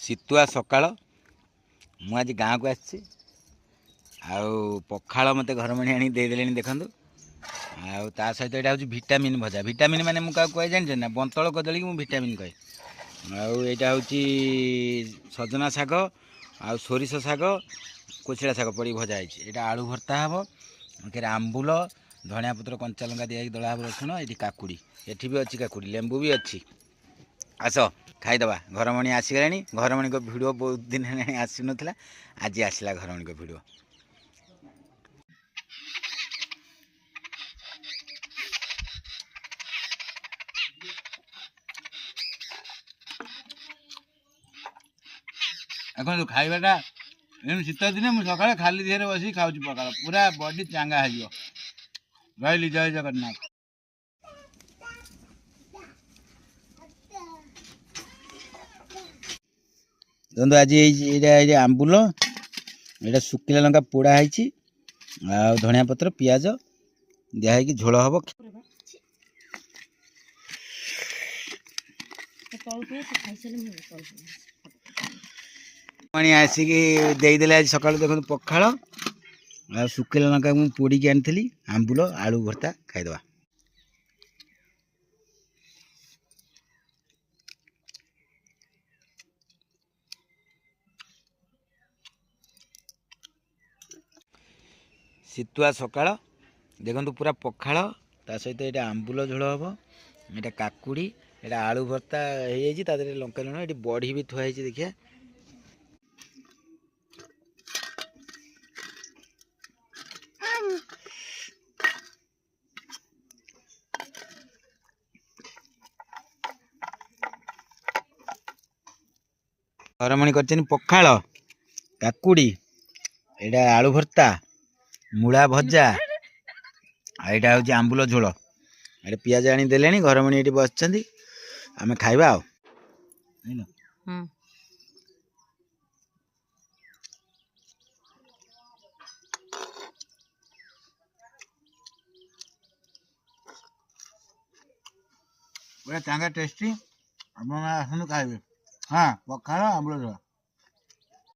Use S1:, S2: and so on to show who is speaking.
S1: ଶୀତୁଆ ସକାଳ ମୁଁ ଆଜି ଗାଁକୁ ଆସିଛି ଆଉ ପଖାଳ ମୋତେ ଘରମଣି ଆଣି ଦେଇଦେଲେଣି ଦେଖନ୍ତୁ। ଆଉ ତା ସହିତ ଏଇଟା ହେଉଛି ଭିଟାମିନ୍ ଭଜା। ଭିଟାମିନ୍ ମାନେ ମୁଁ କାହାକୁ କହେ ଜାଣିଛନ୍ତି ନା, ବନ୍ତଳ କଦଳୀକି ମୁଁ ଭିଟାମିନ୍ କହେ। ଆଉ ଏଇଟା ହେଉଛି ସଜନା ଶାଗ ଆଉ ସୋରିଷ ଶାଗ କୋଚିଳା ଶାଗ ପଡ଼ି ଭଜା ହେଇଛି। ଏଇଟା ଆଳୁ ଭର୍ତ୍ତା ହେବ, ଏଥିରେ ଆମ୍ବୁଲ ଧଣିଆ ପତ୍ର କଞ୍ଚା ଲଙ୍କା ଦିଆହେଇକି ଦଳା ହେବ ରସୁଣ। ଏଠି କାକୁଡ଼ି, ଏଠି ବି ଅଛି କାକୁଡ଼ି, ଲେମ୍ବୁ ବି ଅଛି। ଆସ ଖାଇଦେବା। ଘରମଣି ଆସିଗଲାଣି। ଘରମଣିଙ୍କ ଭିଡ଼ିଓ ବହୁତ ଦିନ ହେଲାଣି ଆସିନଥିଲା, ଆଜି ଆସିଲା ଘରମଣିଙ୍କ ଭିଡ଼ିଓ। ଦେଖନ୍ତୁ ଖାଇବାଟା ଏମିତି ଶୀତ ଦିନେ ମୁଁ ସକାଳେ ଖାଲି ଦେହରେ ବସିକି ଖାଉଛି ପଖାଳ, ପୁରା ବଡି ଚାଙ୍ଗା ହେଇଯିବ। ରହିଲି, ଜୟ ଜଗନ୍ନାଥ। ଦେଖନ୍ତୁ ଆଜି ଏଇଟା ଆମ୍ବୁଲ, ଏଇଟା ଶୁଖିଲା ଲଙ୍କା ପୋଡ଼ା ହେଇଛି, ଆଉ ଧଣିଆ ପତ୍ର ପିଆଜ ଦିଆହେଇକି ଝୋଳ ହେବ। ପାଣି ଆସିକି ଦେଇଦେଲେ ଆଜି ସକାଳୁ। ଦେଖନ୍ତୁ ପଖାଳ ଆଉ ଶୁଖିଲା ଲଙ୍କା ମୁଁ ପୋଡ଼ିକି ଆଣିଥିଲି, ଆମ୍ବୁଲ ଆଳୁ ଭର୍ତ୍ତା ଖାଇଦେବା। ଶୀତୁଆ ସକାଳ ଦେଖନ୍ତୁ, ପୁରା ପଖାଳ, ତା ସହିତ ଏଇଟା ଆମ୍ବୁଲ ଝୋଳ ହେବ, ଏଇଟା କାକୁଡ଼ି, ଏଇଟା ଆଳୁ ଭର୍ତ୍ତା ହେଇଯାଇଛି, ତା ଦେହରେ ଲଙ୍କା ଲୁଣ, ଏଠି ବଢ଼ି ବି ଥୁଆ ହେଇଛି। ଦେଖିବା ଘରମଣି କରିଛନ୍ତି ପଖାଳ, କାକୁଡ଼ି, ଏଇଟା ଆଳୁ ଭର୍ତ୍ତା, ମୂଳା ଭଜା, ଆଉ ଏଇଟା ହେଉଛି ଆମ୍ବୁଲ ଝୋଳ। ଏଇଟା ପିଆଜ ଆଣି ଦେଲେଣି, ଘରମଣି ଏଇଠି ବସିଛନ୍ତି, ଆମେ ଖାଇବା ଆଉ। ପୁରା ଚାଙ୍ଗା ଟେଷ୍ଟି, ଆପଣ ଆସନ୍ତୁ ଖାଇବେ। ହଁ, ପଖାଳ ଆମ୍ବୁଲ ଝୋଳ।